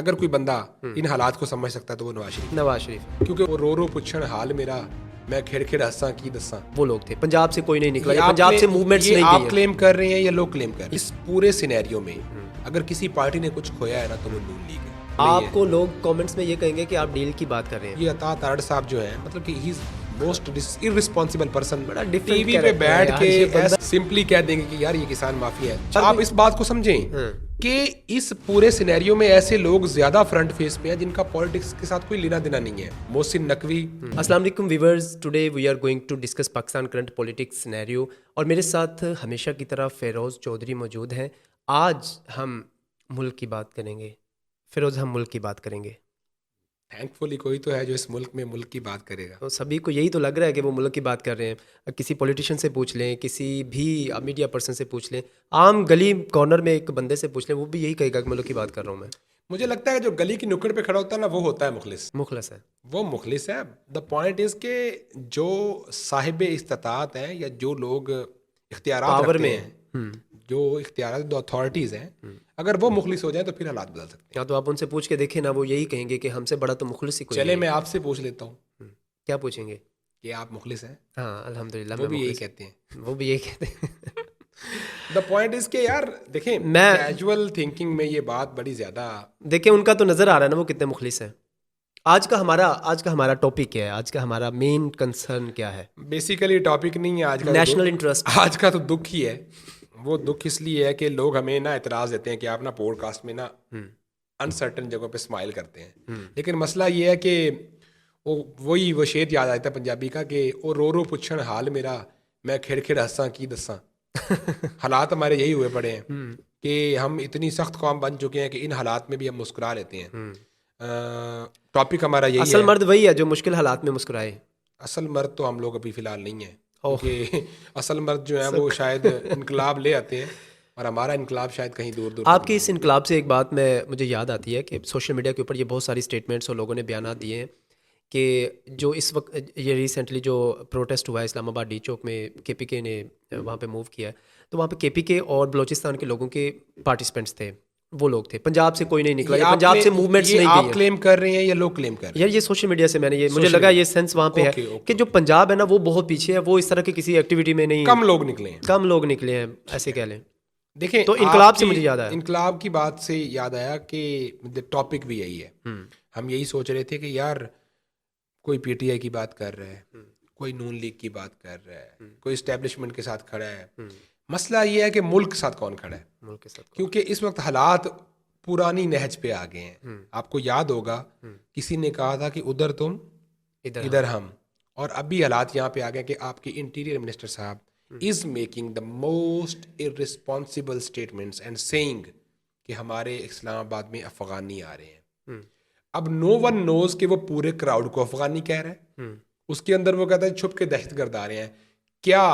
अगर कोई बंदा इन हालात को समझ सकता है तो वो नवाज शरीफ क्योंकि वो रो पुछण हाल मेरा मैं खेड़ खेड़ हंसा की दसा। वो लोग थे। पंजाब से कोई नहीं निकला, ये ये आप पंजाब क्ले- से मूवमेंट्स ये नहीं आप गई है। क्लेम कर रहे हैं या लोग क्लेम कर रहे हैं? इस पूरे सिनेरियो में अगर किसी पार्टी ने कुछ खोया है ना तो वो नून लीग है। आपको लोग कमेंट्स में ये कहेंगे कि आप डील की बात कर रहे हैं। ये अता तारड़ साहब जो है मतलब कि he is most irresponsible person. बड़ा different टीवी पे character है बैठ यार, ये बंदा। के सिंपली कह देंगे कि यार ये किसान माफिया है। आप इस बात को समझें कि इस पूरे सिनेरियो में ऐसे लोग ज्यादा फ्रंट फेस पे हैं जिनका पॉलिटिक्स के साथ कोई लेना देना नहीं है। मोहसिन नकवी। अस्सलाम वालेकुम viewers, today we are going to discuss Pakistan current politics scenario और मेरे साथ हमेशा की तरह फ़िरोज़ चौधरी मौजूद हैं। आज हम मुल्क की बात करेंगे। फ़िरोज़, हम मुल्क की बात करेंगे। थैंकफुली कोई तो है जो इस मुल्क में मुल्क की बात करेगा। तो सभी को यही तो लग रहा है कि वो मुल्क की बात कर रहे हैं। किसी पॉलिटिशियन से पूछ लें, किसी भी मीडिया पर्सन से पूछ लें, आम गली कॉर्नर में एक बंदे से पूछ लें, वो भी यही कहेगा कि मुल्क की बात कर रहा हूँ मैं। मुझे लगता है जो गली की नुक्कड़ पे खड़ा होता है ना वो होता है मुखलिस। मुखलस है। वो मुखलिस है। द पॉइंट इज के जो साहिब इस्तात हैं या जो लोग इख्तियारात पावर रखते में हैं, जो इख्तियारात जो अथॉरिटीज़ हैं, अगर वो मुखलिस हो जाए तो फिर हालात बदल सकते या तो आप उनसे पूछ के देखें ना, वो यही कहेंगे कि हमसे बड़ा तो मुखलिस ही हैं। कोई चले नहीं मैं आपसे पूछ लेता हूँ है। क्या पूछेंगे? कि आप मुखलिस हैं? हाँ अल्हम्दुलिल्लाह वो मैं भी यही मुखलिस कहते हैं। हूँ। वो भी यही कहते हैं। द पॉइंट इज के यार देखें, मैं कैजुअल थिंकिंग में ये बात बड़ी ज़्यादा। देखिए उनका तो नज़र आ रहा है ना वो कितने मुखलिस हैं। आज का हमारा टॉपिक क्या है? आज का हमारा मेन कंसर्न क्या है? बेसिकली टॉपिक नहीं है आज का। National interest. आज का तो दुख ही है। वो दुख इसलिए है कि लोग हमें ना एतराज़ देते हैं कि आप ना पॉडकास्ट में ना अनसर्टन जगहों पे स्माइल करते हैं। लेकिन मसला ये है कि वो शेर याद आता है पंजाबी का कि वो रो रो पुछण हाल मेरा मैं खिड़ खिड़ हंसा की दसा। हालात हमारे यही हुए पड़े हैं कि हम इतनी सख्त कौम बन चुके हैं कि इन हालात में भी हम मुस्कुरा लेते हैं। टॉपिक हमारा यही असल है। मर्द वही है जो मुश्किल हालात में मुस्कुराए। असल मर्द तो हम लोग अभी फिलहाल नहीं है, ओह। क्योंकि असल मर्द जो है वो शायद इनकलाब ले आते हैं और हमारा इनकलाब शायद कहीं दूर दूर आपके इस इनकलाब से एक बात मुझे याद आती है कि सोशल मीडिया के ऊपर ये बहुत सारी स्टेटमेंट्स और लोगों ने बयान दिए हैं कि जो इस वक्त ये रिसेंटली जो प्रोटेस्ट हुआ है इस्लामाबाद डी चौक में, केपीके ने वहाँ पे मूव किया है, तो वहाँ पे केपीके और बलूचिस्तान के लोगों के पार्टिसिपेंट्स थे। वो लोग थे। पंजाब से कोई नहीं निकला, ये पंजाब से मूवमेंट्स नहीं आप गई है। क्लेम कर रहे हैं या लोग क्लेम कर रहे यार ये सोशल मीडिया से मैंने ये मुझे लगा ये सेंस वहाँ पे है ओके, ओके, कि जो पंजाब है ना वो बहुत पीछे है, वो इस तरह की किसी एक्टिविटी में नहीं, हैं? कम लोग निकले हैं। कम लोग निकले हैं ऐसे कह लें। देखें, तो इनकलाब से मुझे याद आया। इनकलाब की बात से याद आया कि टॉपिक भी यही है। हम यही सोच रहे थे कि यार कोई पीटीआई की बात कर रहा है, कोई नून लीग की बात कर रहा है, कोई इस्टेब्लिशमेंट के साथ खड़ा है। मसला ये है कि मुल्क के साथ कौन खड़ा है, मुल्क के साथ। क्योंकि इस वक्त हालात पुरानी नहज पे आ गए हैं। आपको याद होगा किसी ने कहा था कि उधर तुम इधर हम, और अभी हालात यहाँ पे आ गए कि आपके इंटीरियर मिनिस्टर साहब is making the most irresponsible statements and saying कि हमारे इस्लामाबाद में अफगानी आ रहे हैं। अब नो वन नोज कि वो पूरे क्राउड को अफगानी कह रहा है। उसके अंदर वो कहता है छुप के दहशतगर्द आ रहे हैं। क्या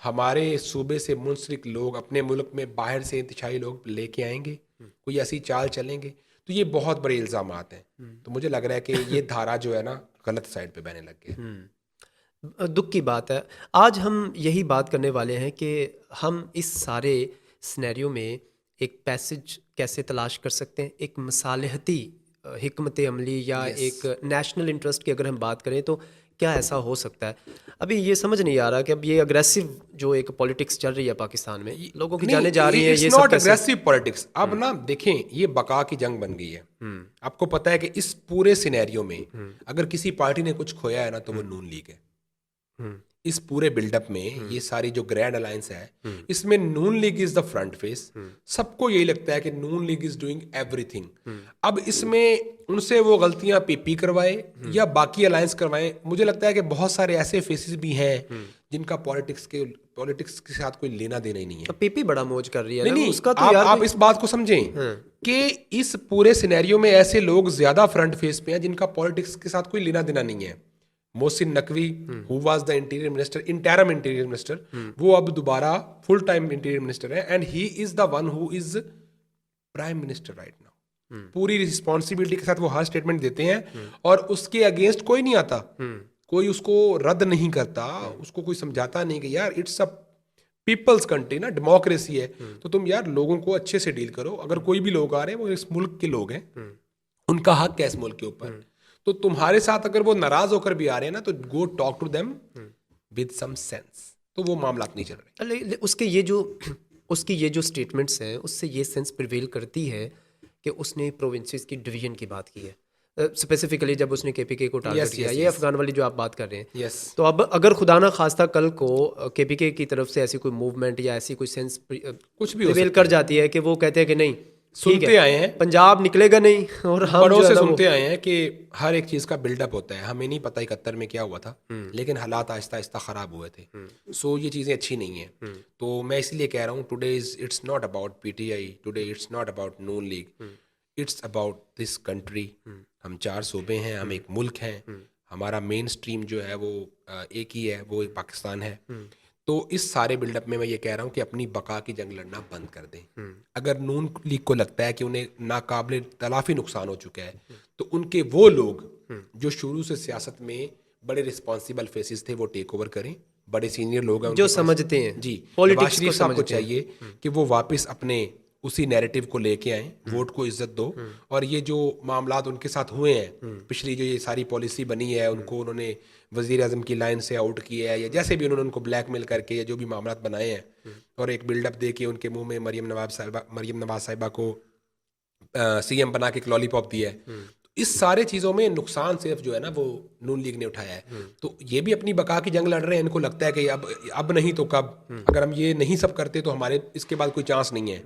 हमारे सूबे से मुंसलिक लोग अपने मुल्क में बाहर से इंतशाई लोग लेके आएंगे? कोई ऐसी चाल चलेंगे? तो ये बहुत बड़े इल्ज़ामात हैं। तो मुझे लग रहा है कि ये धारा जो है ना गलत साइड पे बहने लग गई। दुख की बात है। आज हम यही बात करने वाले हैं कि हम इस सारे सिनेरियो में एक पैसेज कैसे तलाश कर सकते हैं, एक मसालहती हिकमत अमली या एक नेशनल इंटरेस्ट की अगर हम बात करें तो क्या ऐसा हो सकता है। अभी ये समझ नहीं आ रहा कि अब ये अग्रेसिव जो एक पॉलिटिक्स चल रही है पाकिस्तान में, लोगों की जाने जा रही हैं, ये सब नॉट कैसे? Aggressive politics. अब ना देखें, ये बका की जंग बन गई है। आपको पता है कि इस पूरे सिनेरियो में अगर किसी पार्टी ने कुछ खोया है ना तो वो नून लीग है। इस पूरे बिल्डअप में ये सारी जो ग्रैंड अलायंस है, इसमें Noon league is the front face. सबको यही लगता है कि Noon league is doing everything. अब इसमें उनसे वो गलतियां पीपी करवाए या बाकी अलायंस करवाए, मुझे लगता है कि बहुत सारे ऐसे फेसेस भी हैं जिनका पॉलिटिक्स के साथ कोई लेना देना ही नहीं है। अब पीपी बड़ा मौज कर रही है नहीं ना, नहीं, उसका तो यार आप इस बात को समझें कि इस पूरे सिनेरियो में ऐसे लोग ज्यादा फ्रंट फेस पे हैं जिनका पॉलिटिक्स के साथ कोई लेना देना नहीं है। Mohsin Naqvi who was the interior minister, interim interior minister, वो अब दोबारा फुल टाइम इंटीरियर मिनिस्टर है and he is the one who is prime minister right now. पूरी रिस्पॉन्सिबिलिटी के साथ वो हर स्टेटमेंट देते हैं और उसके अगेंस्ट कोई नहीं आता, कोई उसको रद्द नहीं करता, उसको कोई समझाता नहीं कि यार इट्स अ पीपल्स कंट्री ना, डेमोक्रेसी है, तो तुम यार लोगों को अच्छे से डील करो। अगर कोई भी लोग आ रहे हैं वो इस मुल्क के लोग हैं, इनका हक है इस मुल्क के ऊपर। तो तुम्हारे साथ अगर वो नाराज होकर भी आ रहे हैं ना, तो go talk to them with some sense, तो वो मामला नहीं चल रहे। उसके ये जो स्टेटमेंट्स हैं उससे ये सेंस प्रिवेल करती है कि उसने प्रोविंसेस की डिवीजन की बात की है, स्पेसिफिकली जब उसने केपीके को टारगेट किया। ये अफगान वाली जो आप बात कर रहे हैं, तो अब अगर खुदा ना खास्ता कल को केपीके की तरफ से ऐसी कोई मूवमेंट या ऐसी कोई सेंस कुछ भी प्रिवेल कर जाती है कि वो कहते हैं कि नहीं, सुनते आए हैं पंजाब निकलेगा नहीं, और हम बड़ों से सुनते आए हैं कि हर एक चीज़ का बिल्डअप होता है। हमें नहीं पता 71 में क्या हुआ था, लेकिन हालात आहिस्ता आहिस्ता ख़राब हुए थे। सो ये चीज़ें अच्छी नहीं हैं। तो मैं इसलिए कह रहा हूँ, today it's not about PTI, today it's not about Noon league, it's about this country. हम 4 सूबे हैं, हम एक मुल्क हैं, हमारा मेन स्ट्रीम जो है वो एक ही है, वो एक पाकिस्तान है। तो इस सारे बिल्डअप में मैं ये कह रहा हूँ कि अपनी बका की जंग लड़ना बंद कर दें। अगर नून लीग को लगता है कि उन्हें नाकाबिले तलाफी नुकसान हो चुका है, तो उनके वो लोग जो शुरू से सियासत में बड़े रिस्पॉन्सिबल फेसेस थे वो टेक ओवर करें। बड़े सीनियर लोग हैं जो समझते हैं जी, पॉलिटिक्स नवाज शरीफ को साहब को समझते हैं। चाहिए कि वो वापस अपने उसी नैरेटिव को लेके आए, वोट को इज्जत दो। और ये जो मामलात उनके साथ हुए हैं, पिछली जो ये सारी पॉलिसी बनी है, उनको उन्होंने वजीर आजम की लाइन से आउट किया है, या जैसे भी उन्होंने उनको ब्लैकमेल करके या जो भी मामलात बनाए हैं, और एक बिल्डअप दे के उनके मुंह में मरियम नवाज साहिबा को सीएम बना के एक लॉलीपॉप दिया है। इस सारे चीज़ों में नुकसान सिर्फ जो है ना वो नून लीग ने उठाया है। तो ये भी अपनी बका की जंग लड़ रहे हैं। इनको लगता है कि अब नहीं तो कब, अगर हम ये नहीं सब करते तो हमारे इसके बाद कोई चांस नहीं है।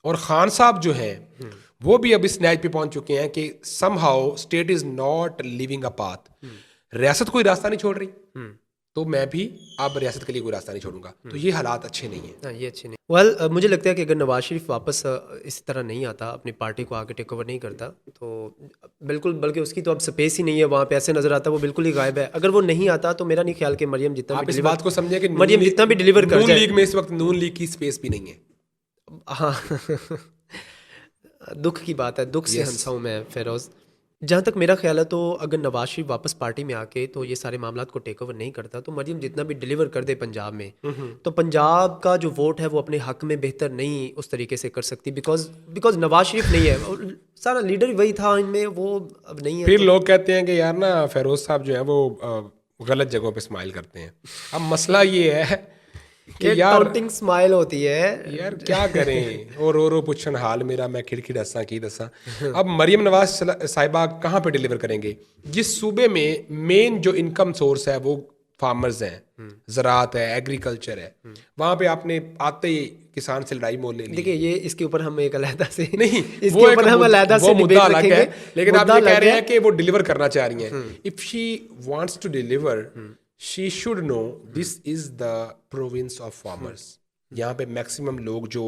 और खान साहब जो हैं वो भी अब इस नैज पे पहुंच चुके हैं कि somehow state is not living a path. रियासत कोई रास्ता नहीं छोड़ रही, तो मैं भी अब रियासत के लिए कोई रास्ता नहीं छोड़ूंगा। तो ये हालात अच्छे नहीं हैं। ये अच्छे नहीं। मुझे लगता है कि अगर नवाज शरीफ वापस इस तरह नहीं आता, अपनी पार्टी को आगे टेक ओवर नहीं करता, तो बिल्कुल, बल्कि उसकी तो अब स्पेस ही नहीं है वहाँ पे, ऐसे नजर आता है वो बिल्कुल ही गायब है। अगर वो नहीं आता तो मेरा नहीं ख्याल कि मरियम जितना आप इस बात को समझे कि मरियम जितना भी डिलीवर कर नून लीग में इस वक्त नून लीग की स्पेस भी नहीं है। हाँ दुख की बात है, दुख से हंसा हूँ मैं फेरोज। जहाँ तक मेरा ख्याल है, तो अगर नवाज शरीफ वापस पार्टी में आके तो ये सारे मामलात को टेक ओवर नहीं करता, तो मरियम जितना भी डिलीवर कर दे पंजाब में, तो पंजाब का जो वोट है वो अपने हक में बेहतर नहीं उस तरीके से कर सकती, बिकॉज नवाज शरीफ नहीं है, सारा लीडर वही था इनमें, वो अब नहीं है। फिर लोग कहते हैं कि यार ना फेरोज साहब जो है वो गलत जगहों पे स्माइल करते हैं। अब मसला ये है कि यार स्माइल होती है यार, क्या करें। और रो पुछन हाल मेरा, मैं खिड़खिड़ दसा की दसा। अब मरियम नवाज साहिबा कहाँ पे डिलीवर करेंगे? जिस सूबे में मेन जो इनकम सोर्स है वो फार्मर्स हैं, ज़राअत है, एग्रीकल्चर है, वहाँ पे आपने आते ही किसान से लड़ाई मोल ले ली। देखिए, ये इसके ऊपर हम एक अलहदा से नहीं, इसके ऊपर हम अलहदा से मुद्दा अलग है, लेकिन आप ये कह रहे हैं कि वो डिलीवर करना चाह रही हैं। If she wants to deliver, she should know this is the province of farmers. यहाँ पे मैक्सिमम लोग जो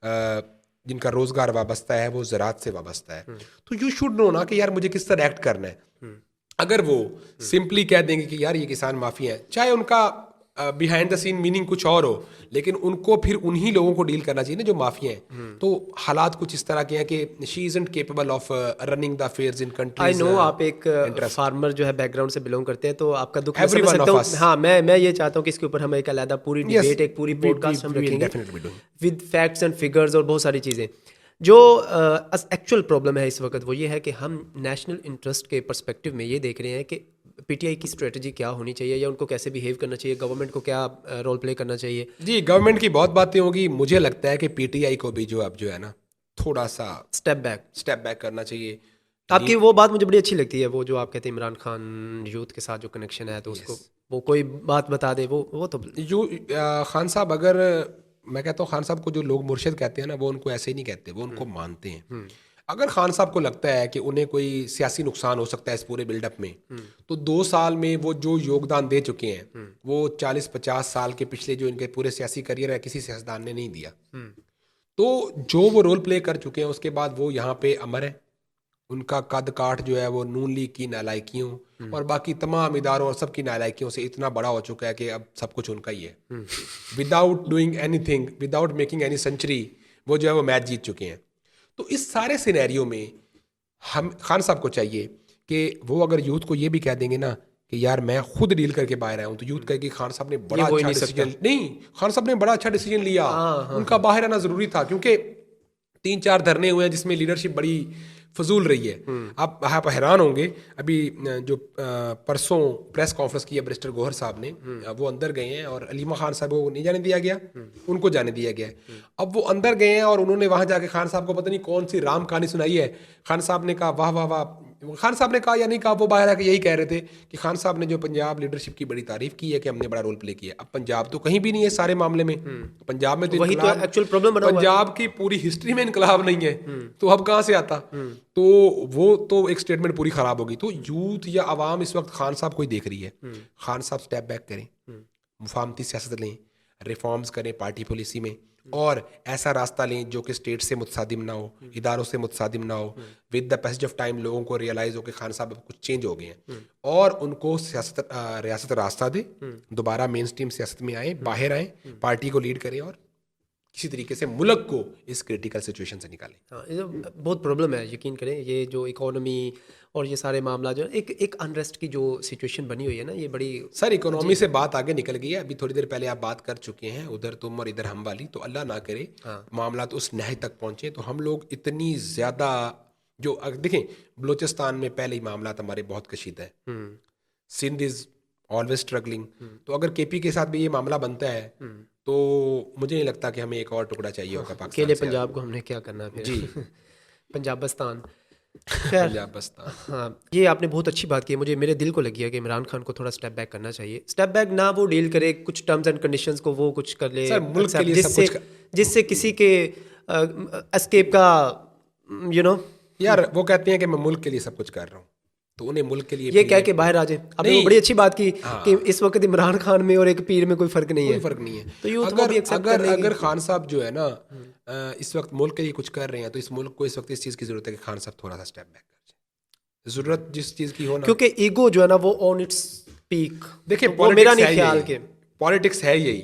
जिनका रोजगार वाबस्ता है वो ज़राअत से वाबस्ता है। तो यू शुड नो ना कि यार मुझे किस तरह एक्ट करना है। अगर वो सिंपली कह देंगे कि यार ये किसान माफी है, चाहे उनका बिहाइंड द सीन मीनिंग कुछ और हो, लेकिन उनको फिर उन्हीं लोगों को डील करना चाहिए ना जो माफिया हैं। तो हालात कुछ इस तरह के हैं कि she isn't capable of running the affairs in countries. I know आप एक फार्मर जो है बैकग्राउंड से बिलोंग करते हैं, तो आपका दुख मैं समझ सकता हूँ। हाँ, मैं ये चाहता हूँ कि इसके ऊपर हम एक अलग पूरी डिबेट, एक पूरी पॉडकास्ट हम रखेंगे विद फैक्ट्स एंड फिगर्स और बहुत सारी चीज़ें। जो एक्चुअल प्रॉब्लम है इस वक्त वो ये है कि हम नेशनल इंटरेस्ट के पर्सपेक्टिव में ये देख रहे हैं कि पीटीआई की स्ट्रेटजी क्या होनी चाहिए, या उनको कैसे बिहेव करना चाहिए, गवर्नमेंट को क्या रोल प्ले करना चाहिए। जी, गवर्नमेंट की बहुत बातें होगी। मुझे लगता है कि पीटीआई को भी जो है ना थोड़ा सा स्टेप बैक करना चाहिए। आपकी वो बात मुझे बड़ी अच्छी लगती है, वो जो आप कहते हैं इमरान खान यूथ के साथ जो कनेक्शन है, तो उसको वो कोई बात बता दे, वो तो खान साहब, अगर मैं कहता हूँ खान साहब को जो लोग मुर्शिद कहते हैं ना, वो उनको ऐसे ही नहीं कहते, वो उनको मानते हैं। अगर खान साहब को लगता है कि उन्हें कोई सियासी नुकसान हो सकता है इस पूरे बिल्डअप में, तो 2 साल में वो जो योगदान दे चुके हैं वो 40-50 साल के पिछले जो इनके पूरे सियासी करियर है किसी सियासतदान ने नहीं दिया। तो जो वो रोल प्ले कर चुके हैं उसके बाद वो यहाँ पे अमर है। उनका कद काठ जो है वो नून लीग की नालायकियों और बाकी तमाम इदारों और सबकी नालायकियों से इतना बड़ा हो चुका है कि अब सब कुछ उनका ही है। Without doing anything, without making any century, वो जो है वो मैच जीत चुके हैं। तो इस सारे सिनेरियो में हम खान साहब को चाहिए कि वो अगर यूथ को ये भी कह देंगे ना कि यार मैं खुद डील करके बाहर आया हूँ, तो यूथ कहेगी खान साहब ने बड़ा अच्छा डिसीजन खान साहब ने बड़ा अच्छा डिसीजन लिया। उनका बाहर आना जरूरी था, क्योंकि 3-4 धरने हुए हैं जिसमें लीडरशिप बड़ी फजूल रही है। आप हैरान होंगे, अभी जो परसों प्रेस कॉन्फ्रेंस की है बैरिस्टर गौहर साहब ने, वो अंदर गए हैं और अलीमा खान साहब को नहीं जाने दिया गया, उनको जाने दिया गया है। अब वो अंदर गए हैं और उन्होंने वहां जाके खान साहब को पता नहीं कौन सी राम कहानी सुनाई है। खान साहब ने कहा वाह वाह वाह, खान साहब ने कहा या नहीं कहा, वो बाहर आके यही कह रहे थे कि खान साहब ने जो पंजाब लीडरशिप की बड़ी तारीफ की है कि हमने बड़ा रोल प्ले किया। अब पंजाब तो कहीं भी नहीं है सारे मामले में, पंजाब में तो वही तो एक्चुअल प्रॉब्लम बना हुआ है। पंजाब की पूरी हिस्ट्री में इनकलाब नहीं है, तो अब कहाँ से आता? तो वो तो एक स्टेटमेंट पूरी खराब होगी। तो यूथ या आवाम इस वक्त खान साहब को ही देख रही है। खान साहब स्टेप बैक करें, मुफाहमती सियासत लें, रिफॉर्म्स करें पार्टी पॉलिसी में, और ऐसा रास्ता लें जो कि स्टेट से मुतसादिम ना हो, इदारों से मुतसादिम ना हो। With the passage of time लोगों को रियलाइज हो कि खान साहब अब कुछ चेंज हो गए हैं, और उनको सियासत रियासत रास्ता दे, दोबारा मेन स्ट्रीम सियासत में आए, बाहर आए, पार्टी को लीड करें और किसी तरीके से मुल्क को इस क्रिटिकल सिचुएशन से निकालें। हाँ, ये तो बहुत प्रॉब्लम है, यकीन करें। ये जो इकोनॉमी और ये सारे मामला जो एक अनरेस्ट की जो सिचुएशन बनी हुई है ना, ये बड़ी। सर इकोनॉमी से बात आगे निकल गई है, अभी थोड़ी देर पहले आप बात कर चुके हैं उधर तुम और इधर हम वाली। तो अल्लाह ना करे मामला तो उस नहज तक पहुंचे तो हम लोग इतनी ज़्यादा जो देखें, बलूचिस्तान में पहले ही मामला हमारे बहुत कशीदा है, सिंध इज़ ऑलवेज स्ट्रगलिंग। तो अगर केपी के साथ भी ये मामला बनता है तो मुझे नहीं लगता कि हमें एक और टुकड़ा चाहिए होगा पाकिस्तान अकेले से। पंजाब को हमने क्या करना फिर? जी पंजाबिस्तान। पंजाबिस्तान। हाँ, ये आपने बहुत अच्छी बात की है। मुझे मेरे दिल को लगी है कि इमरान खान को थोड़ा स्टेप बैक करना चाहिए। स्टेप बैक ना वो डील करे कुछ टर्म्स एंड कंडीशंस को, वो कुछ कर ले सर मुल्क के लिए सब कुछ जिससे किसी के एस्केप का यार वो कहते हैं कि मैं मुल्क के लिए सब कुछ कर रहा हूँ, तो उन्हें मुल्क के लिए ये कह के बाहर आ जाए। आपने वो बड़ी अच्छी बात की कि इस वक्त इमरान खान में और एक पीर में कोई फर्क नहीं है, फर्क नहीं है। तो यूथ अगर भी एक्सेप्ट अगर अगर खान साहब जो है ना इस वक्त मुल्क के लिए कुछ कर रहे हैं, तो इस मुल्क को इस वक्त इस चीज़ की जरूरत है कि खान साहब थोड़ा सा स्टेप बैक कर जाए। जरूरत जिस चीज़ की हो ना, क्योंकि ईगो जो है ना वो ऑन इट्स पीक। देखिए वो मेरा नहीं ख्याल के पॉलिटिक्स है यही।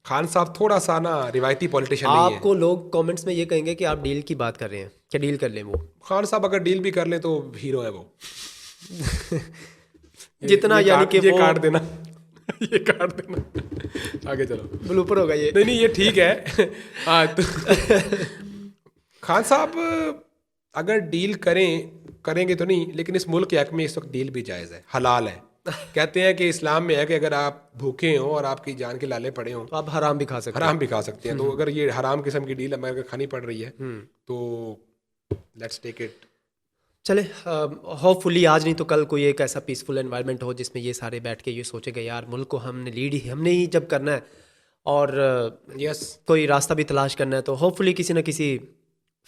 खान साहब थोड़ा सा ना रिवायती पॉलिटिशियन नहीं है। आपको लोग कमेंट्स में ये कहेंगे कि आप डील की बात कर रहे हैं, क्या डील कर लें? वो खान साहब अगर डील भी कर ले तो हीरो है वो। जितना यानी कि ये वो काट देना ये काट देना, आगे चलो, ब्लूपर होगा ये। नहीं ये ठीक है। हाँ तो खान साहब अगर डील करेंगे तो नहीं, लेकिन इस मुल्क के हक में इस वक्त डील भी जायज़ है, हलाल है। कहते हैं कि इस्लाम में है कि अगर आप भूखे हो और आपकी जान के लाले पड़े हों तो आप हराम भी खा सकते हैं। हराम भी खा सकते हैं। तो अगर ये हराम किस्म की डील हमें अगर खानी पड़ रही है तो लेट्स टेक इट। चले, होपफुली आज नहीं तो कल कोई एक ऐसा पीसफुल एनवायरनमेंट हो जिसमें ये सारे बैठ के ये सोचेंगे यार मुल्क को हमने ही जब करना है और कोई रास्ता भी तलाश करना है, तो होपफुली किसी ना किसी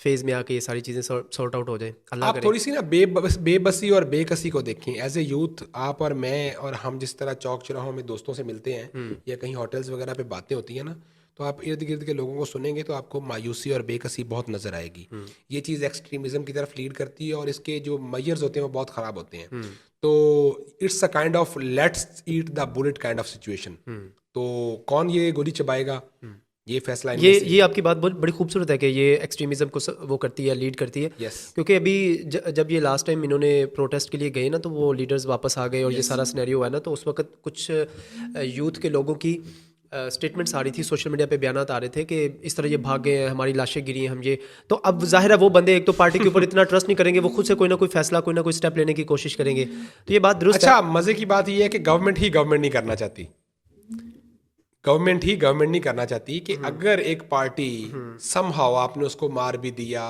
फेज में आके ये सारी चीज़ें सॉर्ट आउट हो जाए। अल्लाह आप करे। थोड़ी सी ना बेबसी और बेकसी को देखें। एज ए यूथ आप और मैं और हम जिस तरह चौक चौराहों में दोस्तों से मिलते हैं या कहीं होटल्स वगैरह पे बातें होती हैं ना, तो आप इर्द गिर्द के लोगों को सुनेंगे तो आपको मायूसी और बेकसी बहुत नज़र आएगी। ये चीज़ एक्सट्रीमिज़म की तरफ लीड करती है और इसके जो मेजर्स होते हैं वो बहुत ख़राब होते हैं। तो it's a kind of let's eat the bullet kind of situation. तो कौन ये गोली चबाएगा, ये फैसला ये आपकी बात बहुत बड़ी खूबसूरत है कि ये एक्सट्रीमिज़म को वो करती है, लीड करती है। Yes. क्योंकि अभी जब ये लास्ट टाइम इन्होंने प्रोटेस्ट के लिए गए ना, तो वो लीडर्स वापस आ गए और ये सारा सिनेरियो है ना, तो उस वक्त कुछ यूथ के लोगों की स्टेटमेंट्स आ रही थी, सोशल मीडिया पे बयानात आ रहे थे कि इस तरह ये भाग गए हैं, हमारी लाशें गिरी हैं, हम ये। तो अब जाहिर है वो बंदे एक तो पार्टी के ऊपर इतना ट्रस्ट नहीं करेंगे, वो खुद से कोई ना कोई फैसला, कोई ना कोई स्टेप लेने की कोशिश करेंगे। तो ये बात दुरुस्त है। अच्छा, मज़े की बात ये है कि गवर्नमेंट नहीं करना चाहती। गवर्नमेंट नहीं करना चाहती कि अगर एक पार्टी समहाउ आपने उसको मार भी दिया,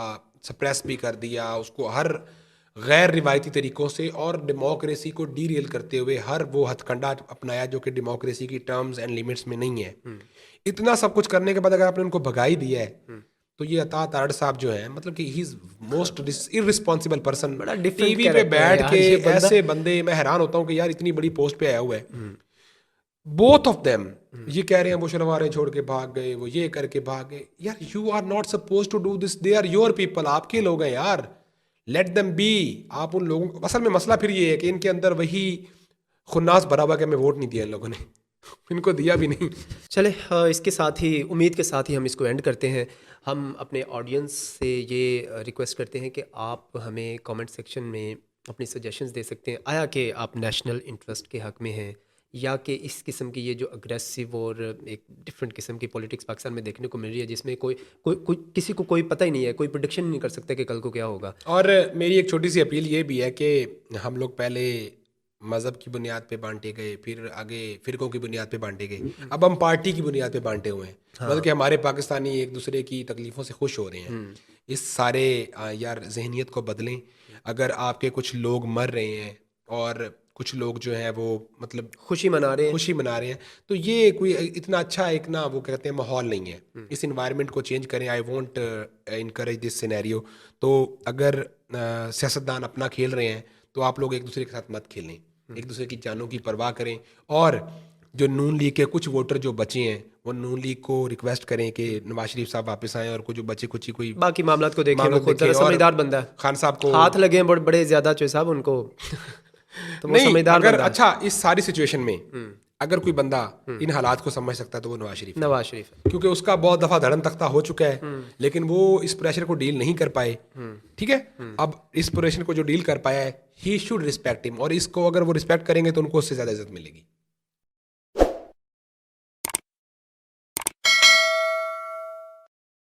सप्रेस भी कर दिया, उसको हर गैर रिवायती तरीक़ों से और डेमोक्रेसी को डीरेल करते हुए हर वो हथकंडा अपनाया जो कि डेमोक्रेसी की टर्म्स एंड लिमिट्स में नहीं है। इतना सब कुछ करने के बाद अगर आपने उनको भगा ही दिया है, तो ये अता तारड़ साहब जो है, मतलब कि he is most irresponsible person. TV पे बैठ के ऐसे बंदे, मैं हैरान होता हूँ कि यार इतनी बड़ी पोस्ट पे आया हुआ है। बोथ ऑफ देम ये कह रहे हैं वो शलवारें छोड़ के भाग गए, वो ये करके भाग गए। यार you are not suppose to do this, they are your people, आपके लोग हैं यार, लेट देम बी। आप उन लोगों को, असल में मसला फिर ये है कि इनके अंदर वही खुन्नास भरा हुआ कि हमें वोट नहीं दिया इन लोगों ने, इनको दिया भी नहीं। चले, इसके साथ ही, उम्मीद के साथ ही हम इसको एंड करते हैं। हम अपने ऑडियंस से ये रिक्वेस्ट करते हैं कि आप हमें कमेंट सेक्शन में अपनी सजेशंस दे सकते हैं। आया कि आप नेशनल इंटरेस्ट के हक़ में हैं या कि इस किस्म की ये जो अग्रेसिव और एक डिफरेंट किस्म की पॉलिटिक्स पाकिस्तान में देखने को मिल रही है, जिसमें कोई किसी को कोई पता ही नहीं है, कोई प्रेडिक्शन नहीं कर सकता कि कल को क्या होगा। और मेरी एक छोटी सी अपील ये भी है कि हम लोग पहले मज़हब की बुनियाद पे बांटे गए, फिर आगे फ़िरक़ों की बुनियाद पे बांटे गए, अब हम पार्टी की बुनियाद पे बांटे हुए हैं। मतलब कि हमारे पाकिस्तानी एक दूसरे की तकलीफ़ों से खुश हो रहे हैं। इस सारे यार जहनीत को बदलें। अगर आपके कुछ लोग मर रहे हैं और कुछ लोग जो हैं वो मतलब खुशी मना रहे हैं, तो ये कोई इतना अच्छा एक ना वो कहते हैं माहौल नहीं है। इस इन्वायरमेंट को चेंज करें। I want encourage this scenario. तो अगर सियासतदान अपना खेल रहे हैं तो आप लोग एक दूसरे के साथ मत खेलें, एक दूसरे की जानों की परवाह करें। और जो नून लीग के कुछ वोटर जो बचे हैं वो नून लीग को रिक्वेस्ट करें कि नवाज शरीफ साहब वापस आएँ और कुछ जो बचे कुछ ही कोई बाकी मामलात को देखें। वो खुद जरा समझदार बंदा है, खान साहब को हाथ लगे हैं बड़े ज़्यादा चोई साहब उनको तो वो नहीं, समझदार अगर बंदा है। अच्छा इस सारी सिचुएशन में अगर कोई बंदा इन हालात को समझ सकता है तो वो नवाज शरीफ है। क्योंकि उसका बहुत दफा धड़न तख्ता हो चुका है, लेकिन वो इस प्रेशर को डील नहीं कर पाए। ठीक है, अब इस प्रेशर को जो डील कर पाया है, ही शुड रिस्पेक्ट हिम, और इसको अगर वो रिस्पेक्ट करेंगे तो उनको उससे ज्यादा इज्जत मिलेगी।